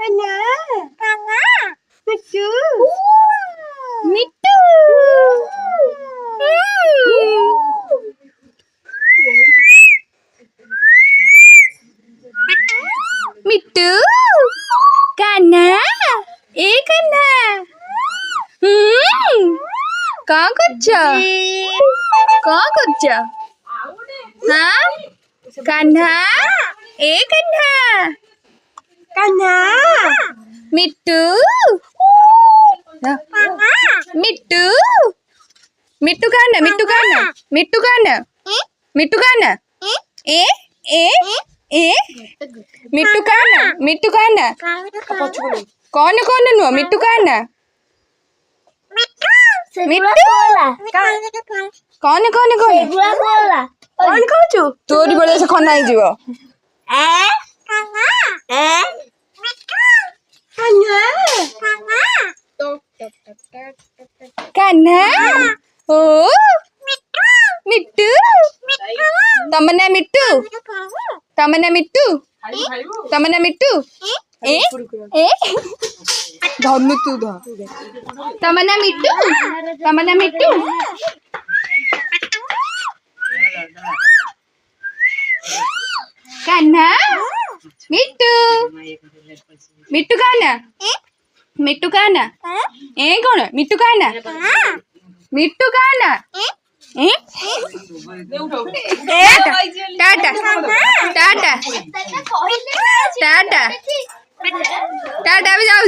Kana. Mitu. Mittu. Mittu. Kana. Kana. कहाँ करछा? कहाँ करछा? हाँ? कान्हा? ए कान्हा? Kana. मिट्टू? मिट्टू? मिट्टू कहाँ ना? मिट्टू कहाँ ना? मिट्टू कहाँ ना? मिट्टू कहाँ ना? ए मिट्टू कहाँ ना? मिट्टू कहाँ ना? कौन नुआ? मिट्टू कहाँ ना? मिट्टू? कौन खाऊचु? तोरी बड़े से खना ही जीवो। कान्हा? ओ मिट्टू? तमन्ना मिट्टू? तमन्ना मिट्टू? तमन्ना मिट्टू? ए धनु तू ध तमन्ना मिट्टू? तमन्ना मिट्टू? कान्हा? मिट्टू? मिट्टू कहाँ ना? मिट्टू कहाँ ना? ए कौन? मिट्टू कहाँ ना? मिट्टू कहाँ ना? टाटा टाटा टाटा टाटा भी जाऊँ।